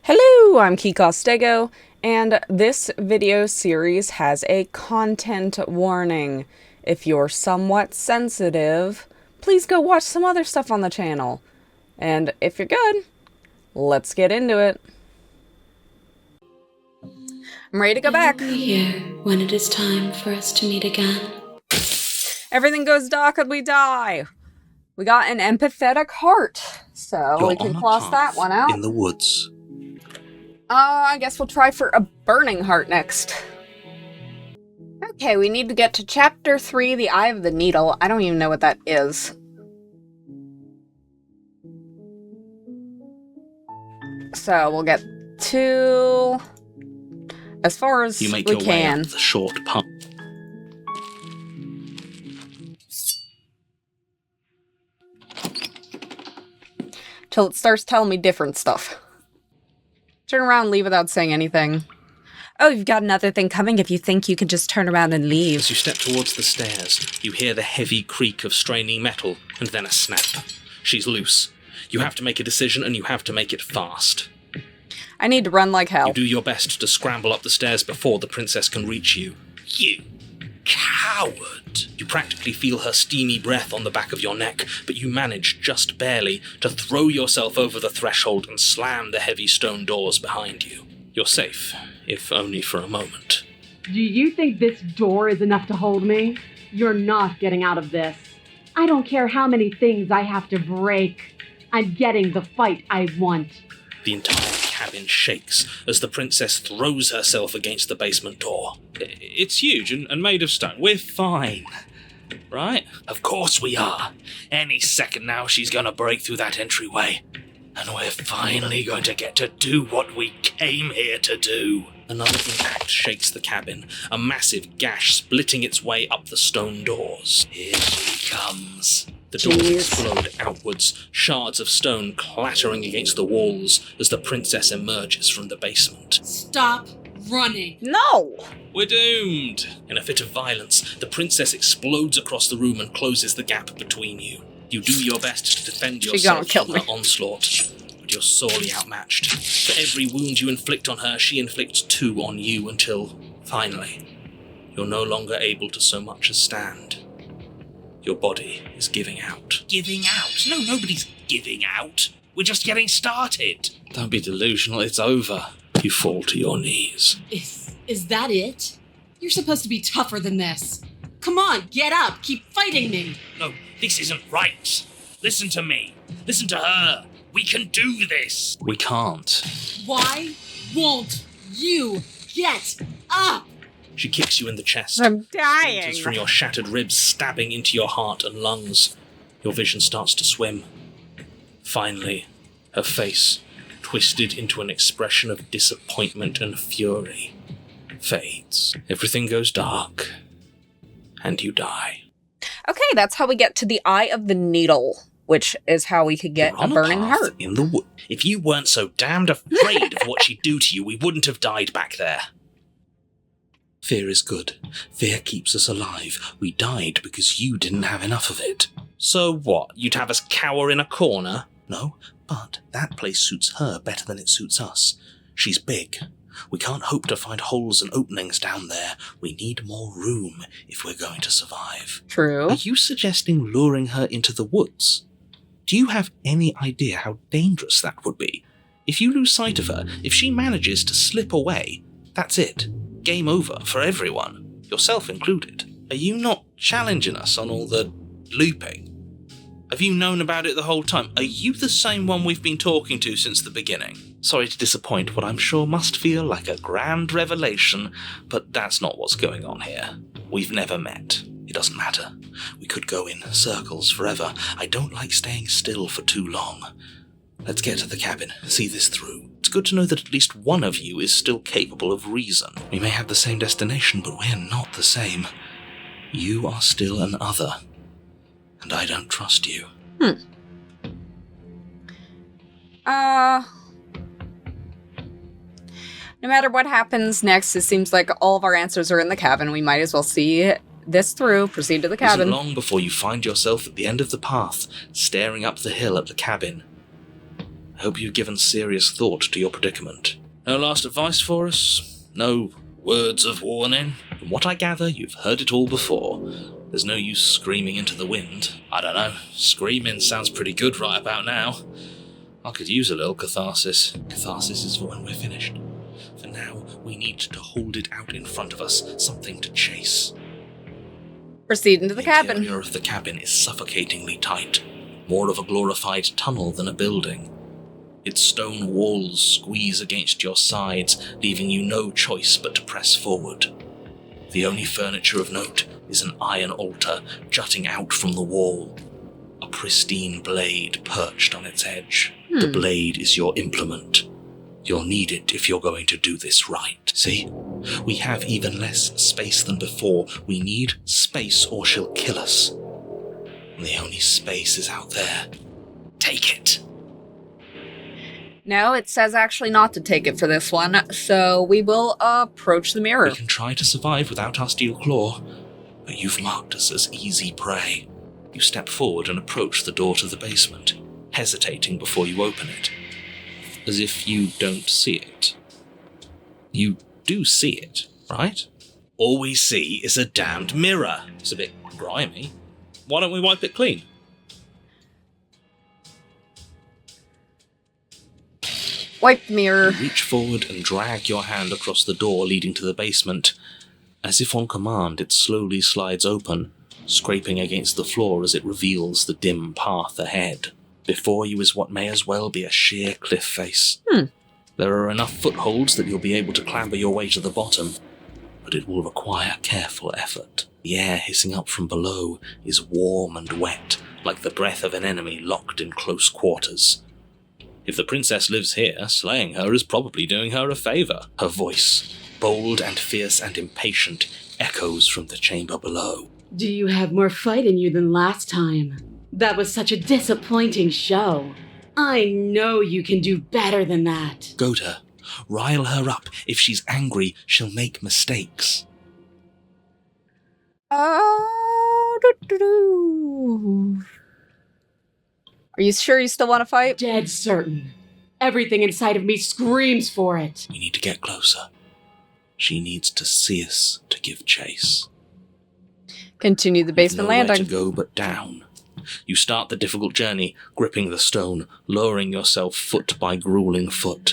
Hello, I'm Key Costego, and this video series has a content warning. If you're somewhat sensitive, please go watch some other stuff on the channel. And if you're good, let's get into it. I'm ready to go back. I will be here when it is time for us to meet again. Everything goes dark and we die. We got an empathetic heart, so we can cross that one out. In the woods. I guess we'll try for a burning heart next. Okay, we need to get to chapter 3, the Eye of the Needle. I don't even know what that is. So we'll get to as far as you make we your can. Way up the short path. Till it starts telling me different stuff. Turn around and leave without saying anything. Oh, you've got another thing coming if you think you can just turn around and leave. As you step towards the stairs, you hear the heavy creak of straining metal, and then a snap. She's loose. You have to make a decision, and you have to make it fast. I need to run like hell. You do your best to scramble up the stairs before the princess can reach you. You coward! You practically feel her steamy breath on the back of your neck, but you manage, just barely, to throw yourself over the threshold and slam the heavy stone doors behind you. You're safe, if only for a moment. Do you think this door is enough to hold me? You're not getting out of this. I don't care how many things I have to break. I'm getting the fight I want. The entire cabin shakes as the princess throws herself against the basement door. It's huge and made of stone. We're fine. Right? Of course we are. Any second now she's gonna break through that entryway. And we're finally going to get to do what we came here to do. Another impact shakes the cabin, a massive gash splitting its way up the stone doors. Here she comes. The doors explode outwards, shards of stone clattering against the walls as the princess emerges from the basement. Stop running. No! We're doomed! In a fit of violence, the princess explodes across the room and closes the gap between you. You do your best to defend yourself from her onslaught, but you're sorely outmatched. For every wound you inflict on her, she inflicts 2 on you until, finally, you're no longer able to so much as stand. Your body is giving out. Giving out? No, nobody's giving out. We're just getting started. Don't be delusional, it's over. You fall to your knees. Is that it? You're supposed to be tougher than this. Come on, get up. Keep fighting me. No, this isn't right. Listen to me. Listen to her. We can do this. We can't. Why won't you get up? She kicks you in the chest. I'm dying. Splinters from your shattered ribs stabbing into your heart and lungs. Your vision starts to swim. Finally, her face, twisted into an expression of disappointment and fury, fades. Everything goes dark, and you die. Okay, that's how we get to the Eye of the Needle, which is how we could get You're a on burning path heart. in the wood. If you weren't so damned afraid of what she'd do to you, we wouldn't have died back there. Fear is good. Fear keeps us alive. We died because you didn't have enough of it. So what? You'd have us cower in a corner? No, but that place suits her better than it suits us. She's big. We can't hope to find holes and openings down there. We need more room if we're going to survive. True. Are you suggesting luring her into the woods? Do you have any idea how dangerous that would be? If you lose sight of her, if she manages to slip away, that's it. Game over for everyone, yourself included. Are you not challenging us on all the looping? Have you known about it the whole time? Are you the same one we've been talking to since the beginning? Sorry to disappoint what I'm sure must feel like a grand revelation, but that's not what's going on here. We've never met. It doesn't matter. We could go in circles forever. I don't like staying still for too long. Let's get to the cabin, see this through. It's good to know that at least one of you is still capable of reason. We may have the same destination, but we're not the same. You are still an other, and I don't trust you. No matter what happens next, it seems like all of our answers are in the cabin. We might as well see this through, proceed to the cabin. Isn't long before you find yourself at the end of the path, staring up the hill at the cabin. I hope you've given serious thought to your predicament. No last advice for us? No words of warning? From what I gather, you've heard it all before. There's no use screaming into the wind. I don't know, screaming sounds pretty good right about now. I could use a little catharsis. Catharsis is for when we're finished. For now, we need to hold it out in front of us, something to chase. Proceed into the cabin. The interior of the cabin is suffocatingly tight, more of a glorified tunnel than a building. Its stone walls squeeze against your sides, leaving you no choice but to press forward. The only furniture of note is an iron altar jutting out from the wall. A pristine blade perched on its edge. The blade is your implement. You'll need it if you're going to do this right. See? We have even less space than before. We need space or she'll kill us. And the only space is out there. Take it. No, it says actually not to take it for this one, so we will approach the mirror. We can try to survive without our steel claw, but you've marked us as easy prey. You step forward and approach the door to the basement, hesitating before you open it. As if you don't see it. You do see it, right? All we see is a damned mirror. It's a bit grimy. Why don't we wipe it clean? Wipe the mirror. You reach forward and drag your hand across the door leading to the basement. As if on command, it slowly slides open, scraping against the floor as it reveals the dim path ahead. Before you is what may as well be a sheer cliff face. There are enough footholds that you'll be able to clamber your way to the bottom, but it will require careful effort. The air hissing up from below is warm and wet, like the breath of an enemy locked in close quarters. If the princess lives here, slaying her is probably doing her a favour. Her voice, bold and fierce and impatient, echoes from the chamber below. Do you have more fight in you than last time? That was such a disappointing show. I know you can do better than that. Goad her. Rile her up. If she's angry, she'll make mistakes. Are you sure you still want to fight? Dead certain. Everything inside of me screams for it. We need to get closer. She needs to see us to give chase. Continue the basement Nowhere landing. to go but down. You start the difficult journey, gripping the stone, lowering yourself foot by grueling foot.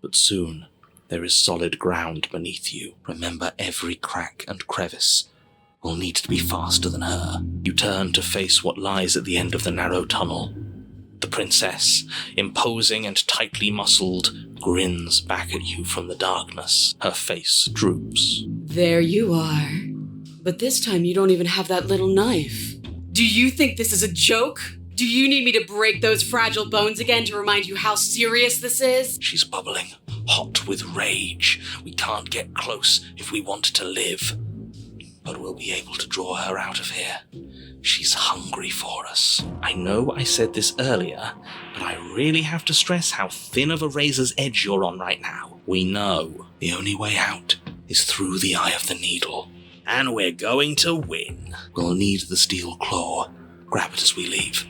But soon, there is solid ground beneath you. Remember every crack and crevice. Will need to be faster than her. You turn to face what lies at the end of the narrow tunnel. The princess, imposing and tightly muscled, grins back at you from the darkness. Her face droops. There you are. But this time you don't even have that little knife. Do you think this is a joke? Do you need me to break those fragile bones again to remind you how serious this is? She's bubbling, hot with rage. We can't get close if we want to live. But we'll be able to draw her out of here. She's hungry for us. I know I said this earlier, but I really have to stress how thin of a razor's edge you're on right now. We know the only way out is through the eye of the needle. And we're going to win. We'll need the steel claw. Grab it as we leave.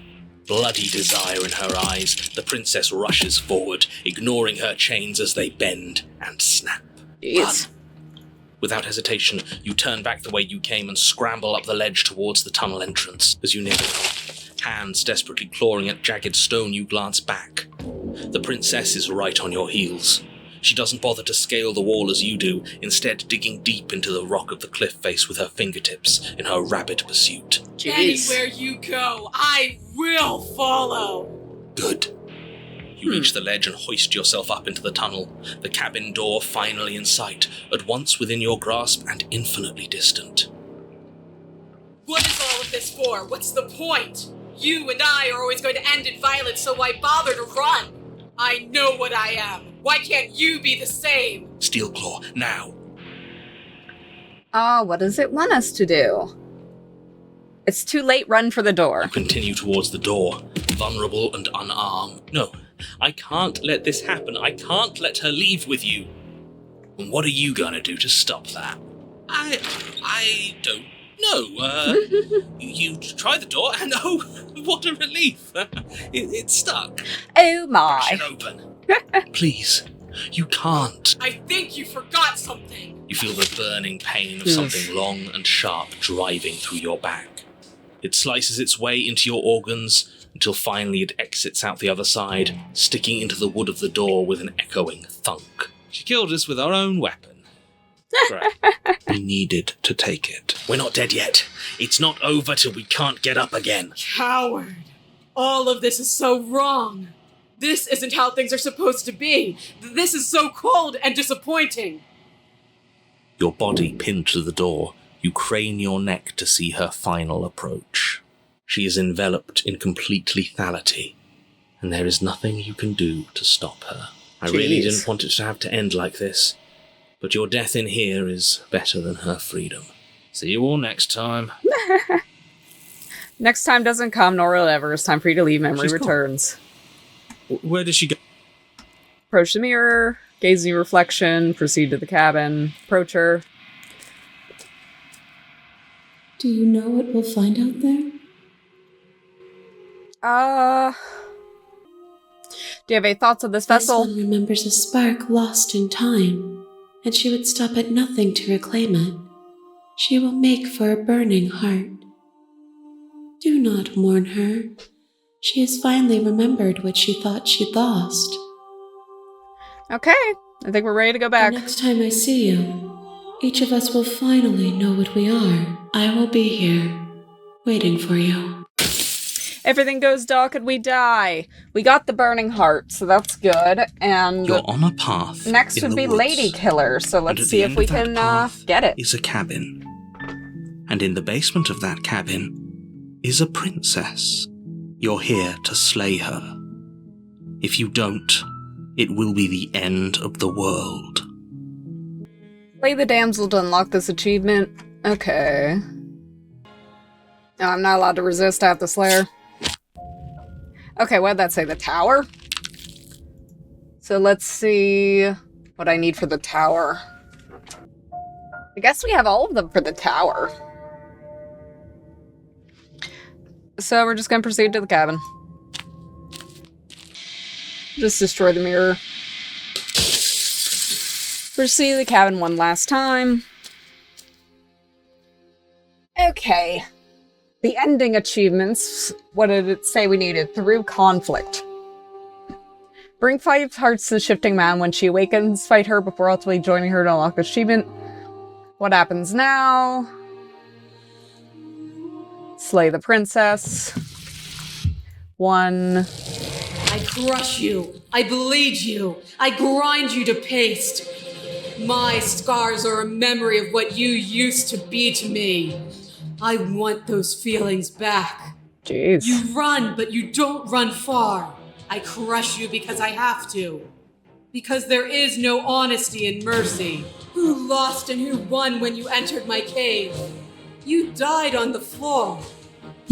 Bloody desire in her eyes, the princess rushes forward, ignoring her chains as they bend and snap. Jeez. Without hesitation, you turn back the way you came and scramble up the ledge towards the tunnel entrance. As you near the top, hands desperately clawing at jagged stone, you glance back. The princess is right on your heels. She doesn't bother to scale the wall as you do, instead digging deep into the rock of the cliff face with her fingertips in her rabid pursuit. Jeez. Anywhere you go, I will follow. Good. You reach the ledge and hoist yourself up into the tunnel, the cabin door finally in sight, at once within your grasp and infinitely distant. What is all of this for? What's the point? You and I are always going to end in violence, so why bother to run? I know what I am. Why can't you be the same? Steel claw, now. What does it want us to do? It's too late, run for the door. You continue towards the door, vulnerable and unarmed. No, I can't let this happen. I can't let her leave with you. And what are you gonna do to stop that? I don't No, you try the door and oh, what a relief. It's stuck. Oh Push my. it open. Please, you can't. I think you forgot something. You feel the burning pain of something long and sharp driving through your back. It slices its way into your organs until finally it exits out the other side, sticking into the wood of the door with an echoing thunk. She killed us with our own weapon. Right. We needed to take it. We're not dead yet. It's not over till we can't get up again. Coward. All of this is so wrong. This isn't how things are supposed to be. This is so cold and disappointing. Your body pinned to the door, you crane your neck to see her final approach. She is enveloped in complete lethality, and there is nothing you can do to stop her. I really didn't want it to have to end like this, but your death in here is better than her freedom. See you all next time. Next time doesn't come, nor will it ever. It's time for you to leave. Memory She's gone. returns. Where does she go? Approach the mirror, gaze in your reflection, proceed to the cabin, approach her. Do you know what we'll find out there? Do you have any thoughts on this This vessel? one remembers a spark lost in time, and she would stop at nothing to reclaim it. She will make for a burning heart. Do not mourn her. She has finally remembered what she thought she'd lost. Okay, I think we're ready to go The back. next time I see you, each of us will finally know what we are. I will be here, waiting for you. Everything goes dark and we die. We got the burning heart, so that's good. And You're on a path. next in would the be woods. Lady Killer, so And let's at see the if end we of that can path get it. is a cabin. And in the basement of that cabin is a princess. You're here to slay her. If you don't, it will be the end of the world. Slay the damsel to unlock this achievement. Okay. No, I'm not allowed to resist. I have to slay her. Okay, what did that say? The tower? So let's see what I need for the tower. I guess we have all of them for the tower. So we're just gonna proceed to the cabin. Just destroy the mirror. Proceed to the cabin one last time. Okay. The ending achievements, what did it say we needed? Through conflict. Bring 5 hearts to the shifting man. When she awakens, fight her before ultimately joining her to unlock the achievement. What happens now? Slay the princess. 1. I crush you. I bleed you. I grind you to paste. My scars are a memory of what you used to be to me. I want those feelings back. Jeez. You run, but you don't run far. I crush you because I have to. Because there is no honesty and mercy. Who lost and who won when you entered my cave? You died on the floor.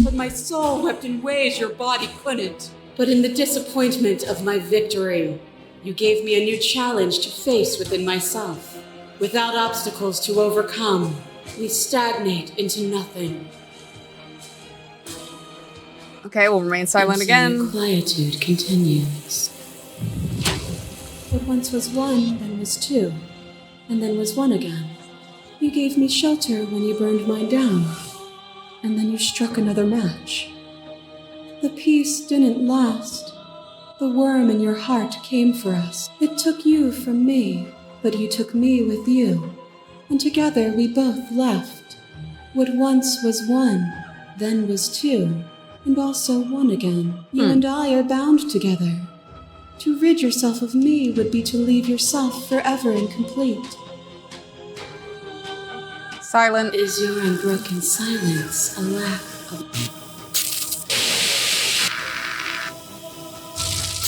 But my soul wept in ways your body couldn't. But in the disappointment of my victory, you gave me a new challenge to face within myself. Without obstacles to overcome, we stagnate into nothing. Okay, we'll remain silent And so your again. quietude continues. What once was one, then was two, and then was one again. You gave me shelter when you burned mine down, and then you struck another match. The peace didn't last. The worm in your heart came for us. It took you from me, but you took me with you, and together we both left. What once was one, then was two, and also one again. You and I are bound together. To rid yourself of me would be to leave yourself forever incomplete. Silent. Is your unbroken silence a lack of...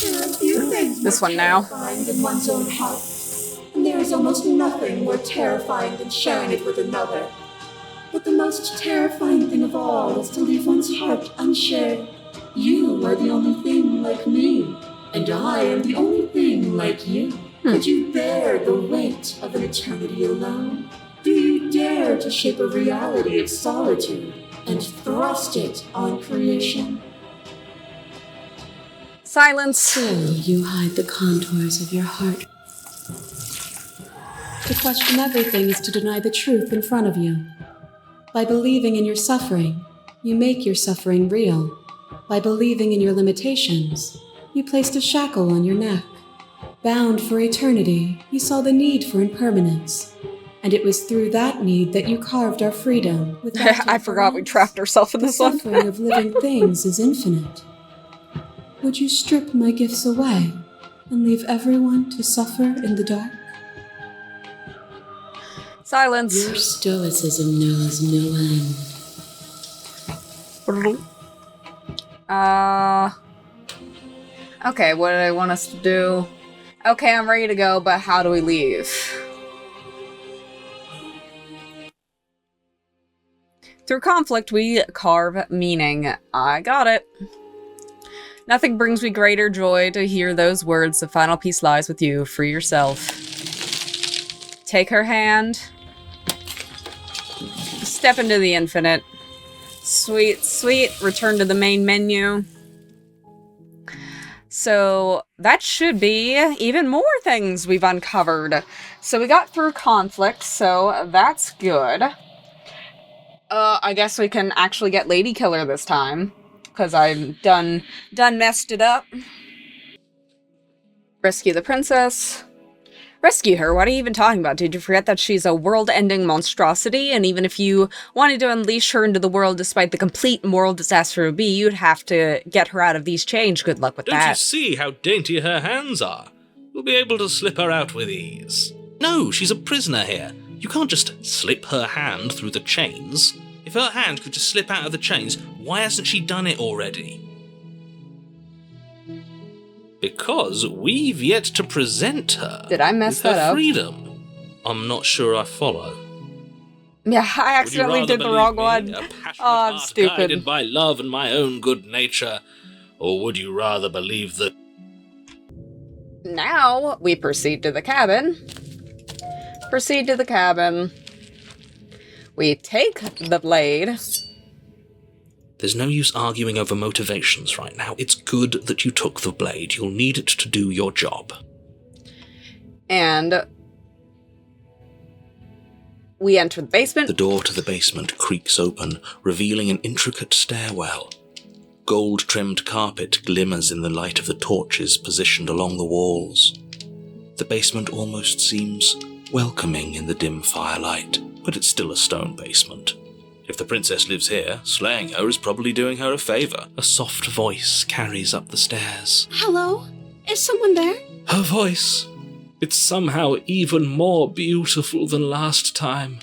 There are few things This more one now. terrifying than one's own heart, and there is almost nothing more terrifying than sharing it with another. But the most terrifying thing of all is to leave one's heart unshared. You are the only thing like me, and I am the only thing like you. Could you bear the weight of an eternity alone? Do you dare to shape a reality of solitude and thrust it on creation. Silence. Still, you hide the contours of your heart. To question everything is to deny the truth in front of you. By believing in your suffering, you make your suffering real. By believing in your limitations, you placed a shackle on your neck. Bound for eternity, you saw the need for impermanence. And it was through that need that you carved our freedom. Without I forgot we trapped ourselves in the this one. suffering of living things is infinite. Would you strip my gifts away and leave everyone to suffer in the dark? Silence. Your stoicism knows no end. Okay, what do they want us to do? Okay, I'm ready to go, but how do we leave? Through conflict, we carve meaning. I got it. Nothing brings me greater joy to hear those words. The final piece lies with you. Free yourself. Take her hand. Step into the infinite. Sweet, sweet. Return to the main menu. So that should be even more things we've uncovered. So we got through conflict, so that's good. I guess we can actually get Lady Killer this time, because I've done messed it up. Rescue the princess. Rescue her? What are you even talking about? Did you forget that she's a world-ending monstrosity? And even if you wanted to unleash her into the world despite the complete moral disaster it would be, you'd have to get her out of these chains. Good luck with that. Don't you see how dainty her hands are? We'll be able to slip her out with ease. No, she's a prisoner here. You can't just slip her hand through the chains. If her hand could just slip out of the chains, why hasn't she done it already? Because we've yet to present her. Did I mess with that her up? Freedom. I'm not sure I follow. Yeah, I accidentally did the wrong one. A passionate Oh, I'm heart stupid. guided by love and my own good nature, or would you rather believe that? Now, we proceed to the cabin. Proceed to the cabin. We take the blade. There's no use arguing over motivations right now. It's good that you took the blade. You'll need it to do your job. And we enter the basement. The door to the basement creaks open, revealing an intricate stairwell. Gold-trimmed carpet glimmers in the light of the torches positioned along the walls. The basement almost seems welcoming in the dim firelight, but it's still a stone basement. If the princess lives here, slaying her is probably doing her a favour. A soft voice carries up the stairs. Hello? Is someone there? Her voice. It's somehow even more beautiful than last time.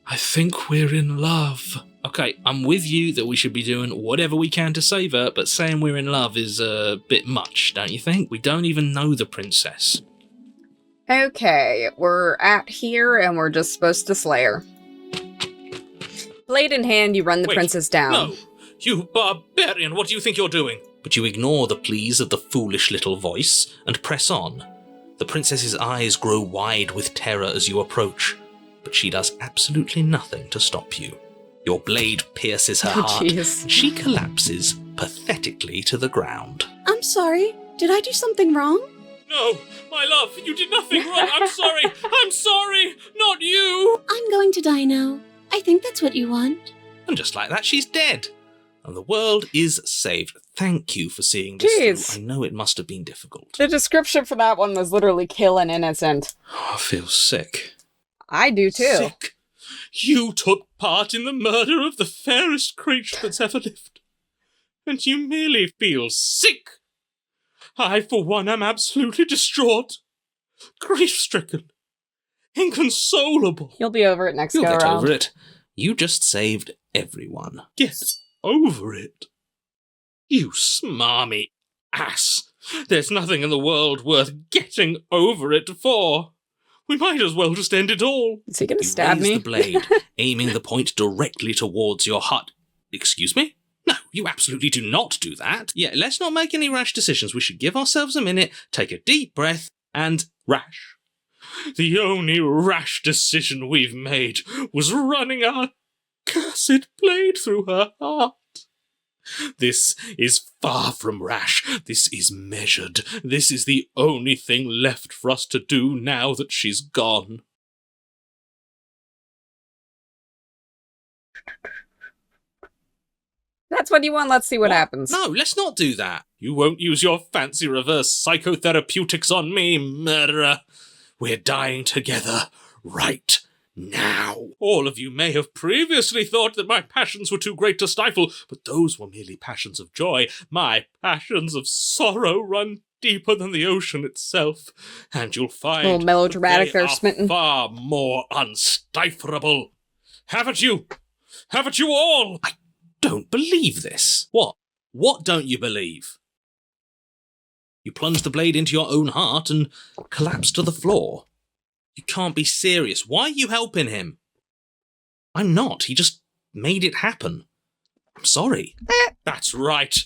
I think we're in love. Okay, I'm with you that we should be doing whatever we can to save her, but saying we're in love is a bit much, don't you think? We don't even know the princess. Okay, we're at here and we're just supposed to slay her. Blade in hand, you run the princess down. No! You barbarian, what do you think you're doing? But you ignore the pleas of the foolish little voice and press on. The princess's eyes grow wide with terror as you approach, but she does absolutely nothing to stop you. Your blade pierces her heart. Jeez. She collapses pathetically to the ground. I'm sorry. Did I do something wrong? No, my love, you did nothing wrong. I'm sorry. I'm sorry. Not you. I'm going to die now. I think that's what you want. And just like that, she's dead. And the world is saved. Thank you for seeing this Jeez. through. I know it must have been difficult. The description for that one was literally kill an innocent. I feel sick. I do too. Sick. You took part in the murder of the fairest creature that's ever lived. And you merely feel sick. I, for one, am absolutely distraught. Grief-stricken. Inconsolable. You'll be over it next You'll go get around. over it. You just saved everyone. Get over it. You smarmy ass. There's nothing in the world worth getting over it for. We might as well just end it all. Is he gonna You stab raise me? the blade, aiming the point directly towards your heart. Excuse me? No, you absolutely do not do that. Yeah, let's not make any rash decisions. We should give ourselves a minute, take a deep breath, and Rash. The only rash decision we've made was running our cursed blade through her heart. This is far from rash. This is measured. This is the only thing left for us to do now that she's gone. That's what you want. Let's see what happens. No, let's not do that. You won't use your fancy reverse psychotherapeutics on me, murderer. We're dying together right now. All of you may have previously thought that my passions were too great to stifle, but those were merely passions of joy. My passions of sorrow run deeper than the ocean itself, and you'll find A little melodramatic they there, are Smitten. far more unstifleable. Haven't you? Haven't you all? I don't believe this. What? What don't you believe? You plunged the blade into your own heart and collapsed to the floor. You can't be serious. Why are you helping him? I'm not. He just made it happen. I'm sorry. That's right.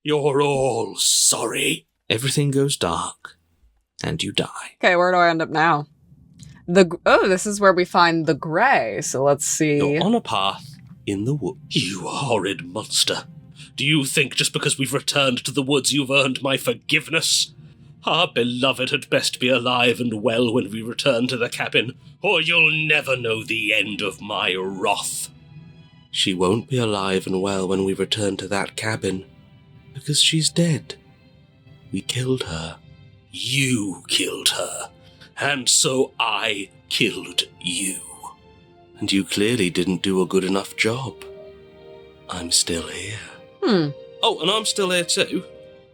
You're all sorry. Everything goes dark, and you die. Okay, where do I end up now? This is where we find the Grey, so let's see. You're on a path in the woods. You horrid monster. Do you think just because we've returned to the woods you've earned my forgiveness? Our beloved had best be alive and well when we return to the cabin, or you'll never know the end of my wrath. She won't be alive and well when we return to that cabin, because she's dead. We killed her. You killed her, and so I killed you. And you clearly didn't do a good enough job. I'm still here. Oh, and I'm still here too.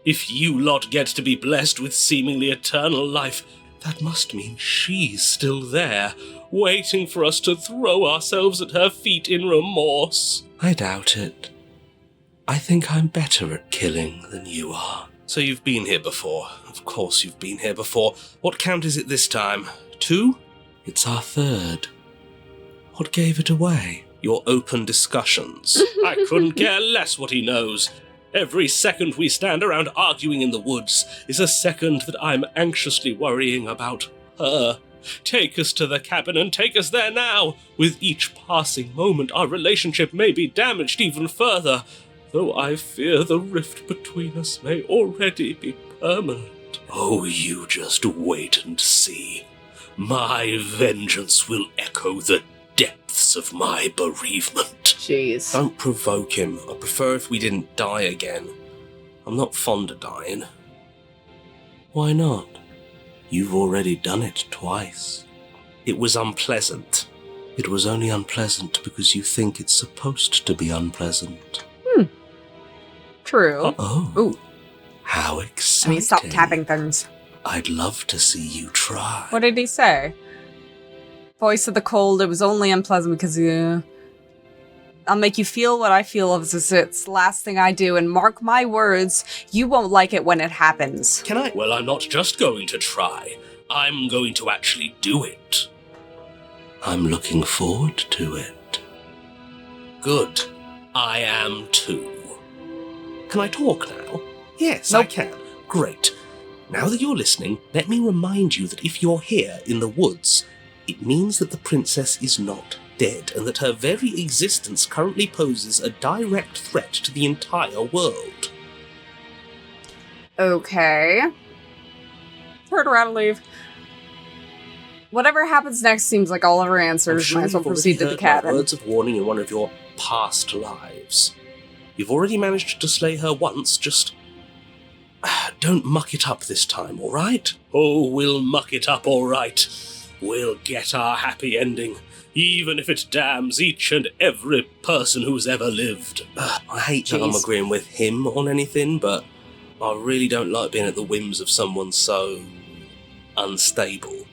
If you lot get to be blessed with seemingly eternal life, that must mean she's still there, waiting for us to throw ourselves at her feet in remorse. I doubt it. I think I'm better at killing than you are. So you've been here before. Of course you've been here before. What count is it this time? 2? It's our 3rd. What gave it away? Your open discussions. I couldn't care less what he knows. Every second we stand around arguing in the woods is a second that I'm anxiously worrying about her. Take us to the cabin and take us there now. With each passing moment, our relationship may be damaged even further, though I fear the rift between us may already be permanent. Oh, you just wait and see. My vengeance will echo the depths of my bereavement. Jeez. Don't provoke him. I prefer if we didn't die again. I'm not fond of dying. Why not? You've already done it twice. It was unpleasant. It was only unpleasant because you think it's supposed to be unpleasant. True. Oh. Ooh. How I exciting. mean, stop tapping things. I'd love to see you try. What did he say? Voice of the cold, it was only unpleasant because I'll make you feel what I feel as it's the last thing I do, and mark my words, you won't like it when it happens. Can I? Well, I'm not just going to try. I'm going to actually do it. I'm looking forward to it. Good. I am too. Can I talk now? Yes, Nope. I can. Great. Now that you're listening, let me remind you that if you're here in the woods, it means that the princess is not dead, and that her very existence currently poses a direct threat to the entire world. Okay. Turn around and leave. Whatever happens next seems like all of our I'm answers. sure Might as well you've already proceed to the heard my cabin. words of warning in one of your past lives. You've already managed to slay her once, just don't muck it up this time, all right? Oh, we'll muck it up all right. We'll get our happy ending, even if it damns each and every person who's ever lived. I hate that I'm Jeez. agreeing with him on anything, but I really don't like being at the whims of someone so unstable.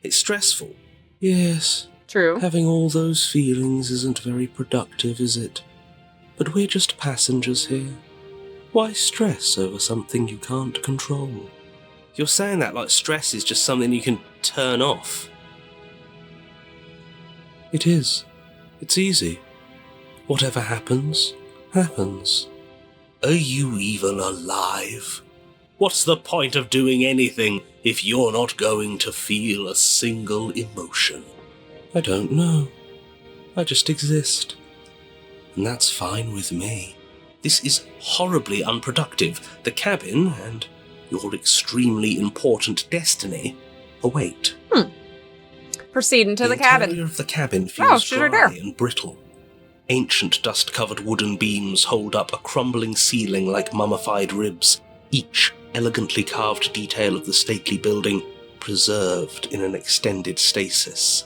It's stressful. Yes, True. having all those feelings isn't very productive, is it? But we're just passengers here. Why stress over something you can't control? You're saying that like stress is just something you can turn off. It is. It's easy. Whatever happens, happens. Are you even alive? What's the point of doing anything if you're not going to feel a single emotion? I don't know. I just exist. And that's fine with me. This is horribly unproductive. The cabin and your extremely important destiny await. Proceed into the interior cabin. of the cabin feels she's right dry there. and brittle. Ancient dust-covered wooden beams hold up a crumbling ceiling like mummified ribs, each elegantly carved detail of the stately building preserved in an extended stasis.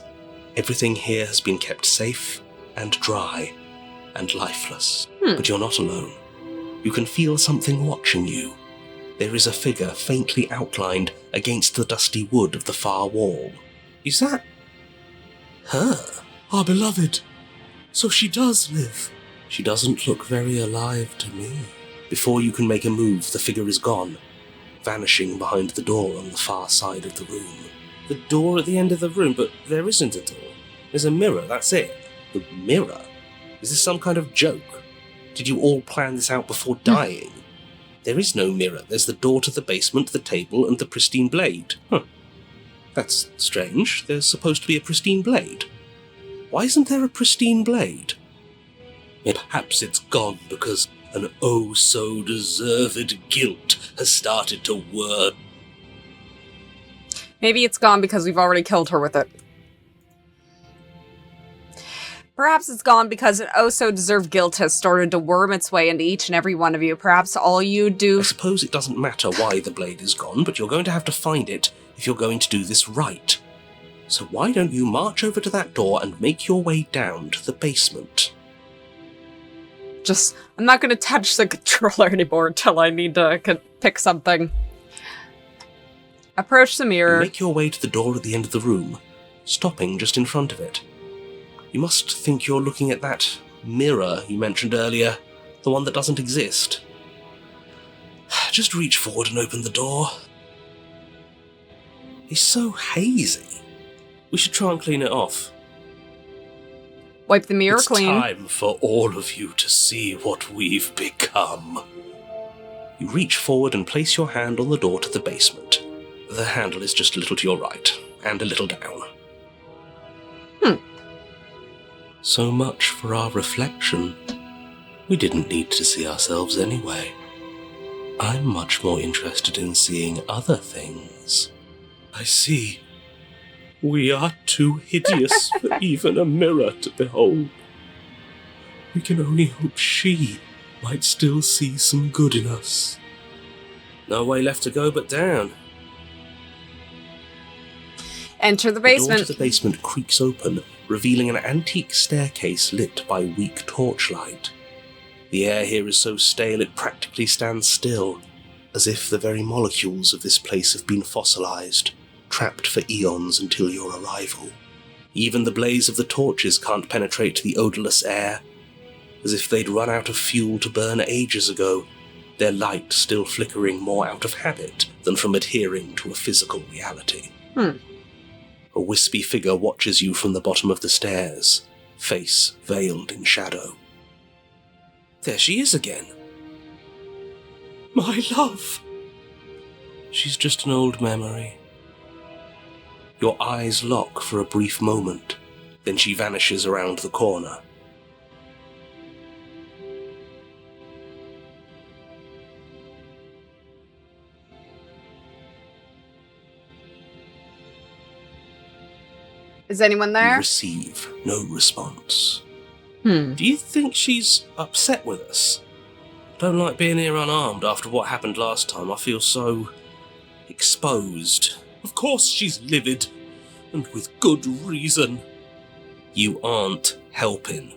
Everything here has been kept safe and dry and lifeless. But you're not alone. You can feel something watching you. There is a figure faintly outlined against the dusty wood of the far wall. Is that her? Our beloved. So she does live. She doesn't look very alive to me. Before you can make a move, the figure is gone, vanishing behind the door on the far side of the room. The door at the end of the room, but there isn't a door. There's a mirror, that's it. The mirror? Is this some kind of joke? Did you all plan this out before dying? There is no mirror. There's the door to the basement, the table, and the pristine blade. That's strange. There's supposed to be a pristine blade. Why isn't there a pristine blade? Perhaps it's gone because an oh-so-deserved guilt has started to whir. Maybe it's gone because we've already killed her with it. Perhaps it's gone because an oh-so-deserved guilt has started to worm its way into each and every one of you. Perhaps all you do... I suppose it doesn't matter why the blade is gone, but you're going to have to find it if you're going to do this right. So why don't you march over to that door and make your way down to the basement? I'm not going to touch the controller anymore until I need to pick something. Approach the mirror. Make your way to the door at the end of the room, stopping just in front of it. You must think you're looking at that mirror you mentioned earlier, the one that doesn't exist. Just reach forward and open the door. It's so hazy. We should try and clean it off. Wipe the mirror clean. It's time for all of you to see what we've become. You reach forward and place your hand on the door to the basement. The handle is just a little to your right, and a little down. So much for our reflection. We didn't need to see ourselves anyway. I'm much more interested in seeing other things. I see. We are too hideous for even a mirror to behold. We can only hope she might still see some good in us. No way left to go but down. Enter the The door basement. to the basement creaks open, revealing an antique staircase lit by weak torchlight. The air here is so stale it practically stands still, as if the very molecules of this place have been fossilized, trapped for eons until your arrival. Even the blaze of the torches can't penetrate the odorless air, as if they'd run out of fuel to burn ages ago, their light still flickering more out of habit than from adhering to a physical reality. A wispy figure watches you from the bottom of the stairs, face veiled in shadow. There she is again. My love! She's just an old memory. Your eyes lock for a brief moment, then she vanishes around the corner. Is anyone You there? receive no response. Hmm. Do you think she's upset with us? Don't like being here unarmed after what happened last time. I feel so exposed. Of course she's livid, and with good reason. You aren't helping.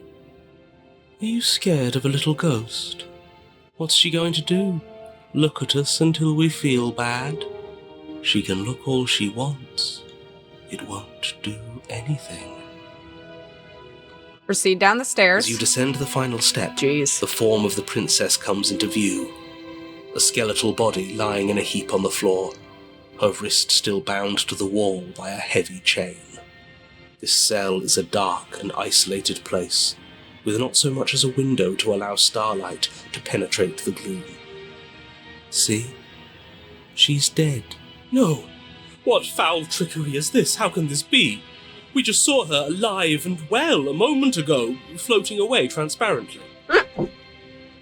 Are you scared of a little ghost? What's she going to do? Look at us until we feel bad? She can look all she wants. It won't do anything. Proceed down the stairs. As you descend the final step, Jeez. the form of the princess comes into view. A skeletal body lying in a heap on the floor, her wrist still bound to the wall by a heavy chain. This cell is a dark and isolated place, with not so much as a window to allow starlight to penetrate the gloom. See? She's dead. No! What foul trickery is this? How can this be? We just saw her alive and well a moment ago, floating away transparently.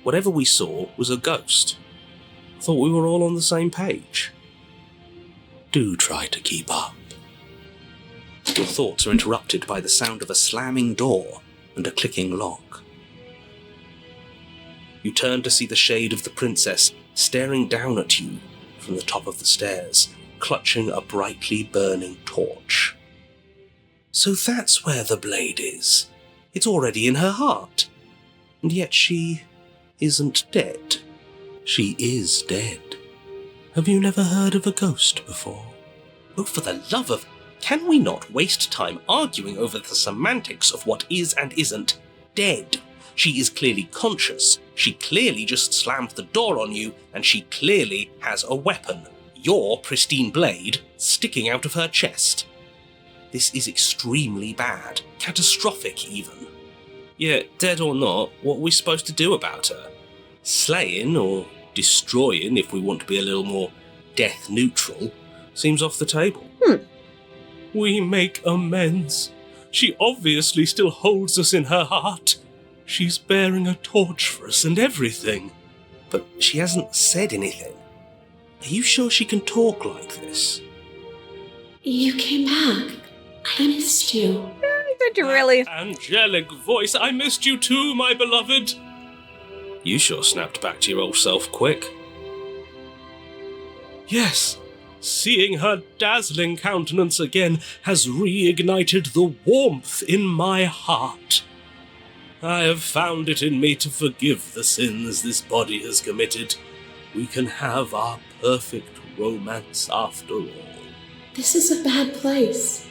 Whatever we saw was a ghost. I thought we were all on the same page. Do try to keep up. Your thoughts are interrupted by the sound of a slamming door and a clicking lock. You turn to see the shade of the princess staring down at you from the top of the stairs, clutching a brightly burning torch. So that's where the blade is. It's already in her heart. And yet she isn't dead. She is dead. Have you never heard of a ghost before? Oh, for the love of... Can we not waste time arguing over the semantics of what is and isn't dead? She is clearly conscious. She clearly just slammed the door on you, and she clearly has a weapon. Your pristine blade sticking out of her chest. This is extremely bad. Catastrophic, even. Yeah, dead or not, what are we supposed to do about her? Slaying, or destroying, if we want to be a little more death neutral, seems off the table. We make amends. She obviously still holds us in her heart. She's bearing a torch for us and everything. But she hasn't said anything. Are you sure she can talk like this? You came back. I missed you. Did you really? Angelic voice, I missed you too, my beloved. You sure snapped back to your old self quick. Yes, seeing her dazzling countenance again has reignited the warmth in my heart. I have found it in me to forgive the sins this body has committed. We can have our perfect romance after all. This is a bad place.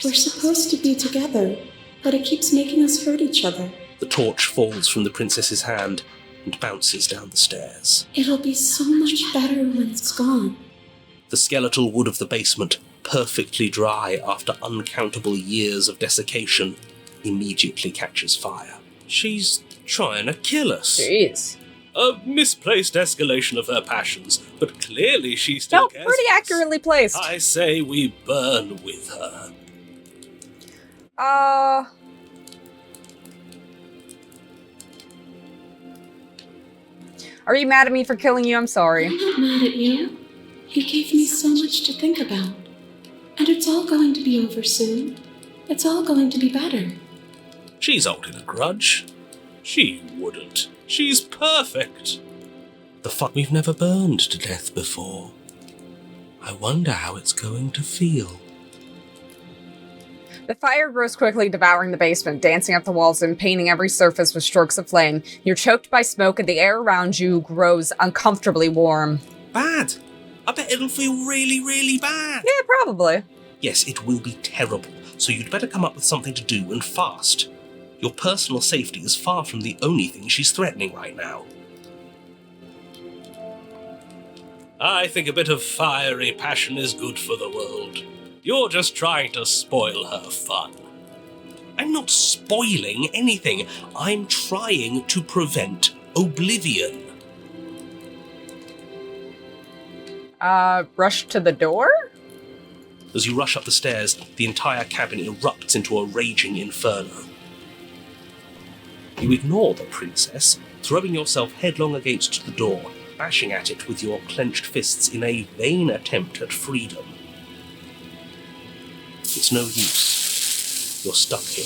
We're supposed to be together, but it keeps making us hurt each other. The torch falls from the princess's hand and bounces down the stairs. It'll be so much better when it's gone. The skeletal wood of the basement, perfectly dry after uncountable years of desiccation, immediately catches fire. She's trying to kill us. Jeez. A misplaced escalation of her passions, but clearly she still cares. Pretty for us. accurately placed. I say we burn with her. Are you mad at me for killing you? I'm sorry. I'm not mad at you. You gave me so much to think about. And it's all going to be over soon. It's all going to be better. She's holding a grudge. She wouldn't. She's perfect. The fuck, we've never burned to death before. I wonder how it's going to feel. The fire grows quickly, devouring the basement, dancing up the walls and painting every surface with strokes of flame. You're choked by smoke and the air around you grows uncomfortably warm. Bad. I bet it'll feel really, really bad. Yeah, probably. Yes, it will be terrible, so you'd better come up with something to do and fast. Your personal safety is far from the only thing she's threatening right now. I think a bit of fiery passion is good for the world. You're just trying to spoil her fun. I'm not spoiling anything. I'm trying to prevent oblivion. Rush to the door? As you rush up the stairs, the entire cabin erupts into a raging inferno. You ignore the princess, throwing yourself headlong against the door, bashing at it with your clenched fists in a vain attempt at freedom. It's no use. You're stuck here.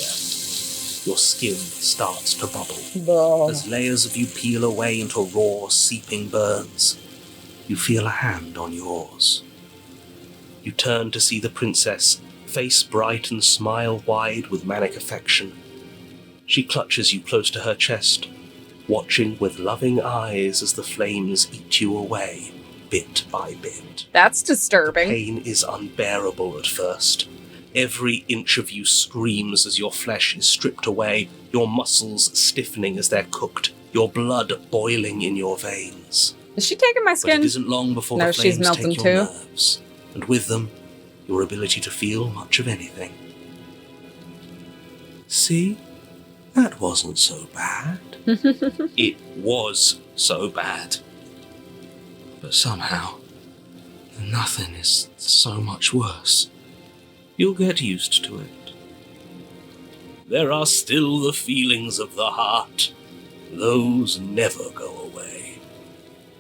Your skin starts to bubble. As layers of you peel away into raw, seeping burns, you feel a hand on yours. You turn to see the princess, face bright and smile wide with manic affection. She clutches you close to her chest, watching with loving eyes as the flames eat you away, bit by bit. That's disturbing. Pain is unbearable at first. Every inch of you screams as your flesh is stripped away, your muscles stiffening as they're cooked, your blood boiling in your veins. Is she taking my skin? But it isn't long before No, the she's flames melting take your too. nerves, and with them, your ability to feel much of anything. See? That wasn't so bad. It was so bad. But somehow, Nothing is so much worse. You'll get used to it. There are still the feelings of the heart. Those never go away.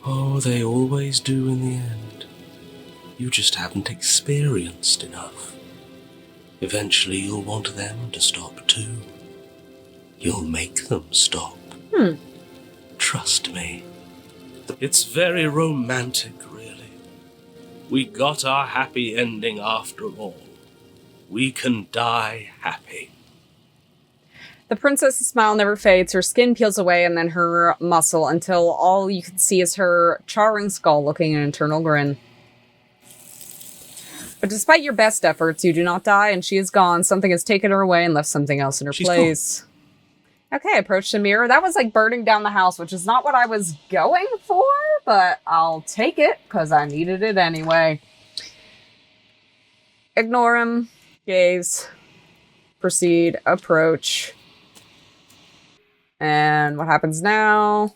Oh, they always do in the end. You just haven't experienced enough. Eventually you'll want them to stop too. You'll make them stop. Trust me. It's very romantic, really. We got our happy ending after all. We can die happy. The princess's smile never fades. Her skin peels away and then her muscle until all you can see is her charring skull looking an eternal grin. But despite your best efforts, you do not die and she is gone. Something has taken her away and left something else in her place. Okay, approach the mirror. That was like burning down the house, which is not what I was going for, but I'll take it because I needed it anyway. Ignore him. Gaze. Proceed. Approach. And what happens now?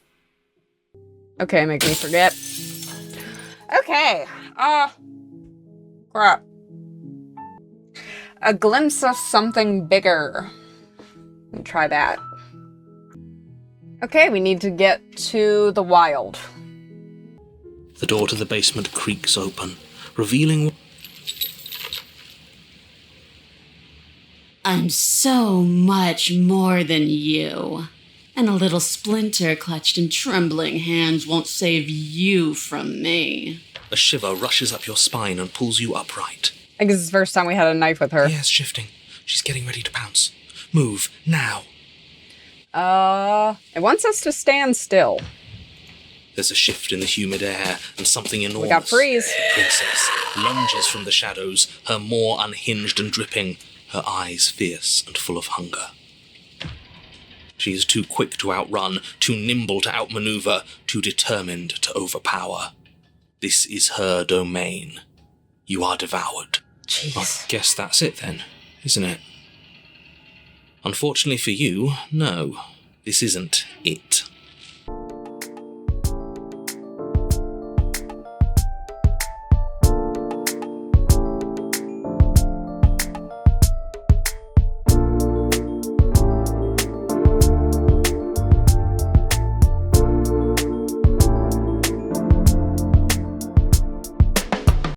Okay, make me forget. Okay. Crap. A glimpse of something bigger. Let me try that. Okay, we need to get to the wild. The door to the basement creaks open, revealing... I'm so much more than you. And a little splinter clutched in trembling hands won't save you from me. A shiver rushes up your spine and pulls you upright. I think this is the first time we had a knife with her. Yes, shifting. She's getting ready to pounce. Move, now. It wants us to stand still. There's a shift in the humid air, and something enormous. We got freeze. The princess lunges from the shadows, her maw unhinged and dripping, her eyes fierce and full of hunger. She is too quick to outrun, too nimble to outmaneuver, too determined to overpower. This is her domain. You are devoured. Jeez. I guess that's it then, isn't it? Unfortunately for you, no. This isn't it.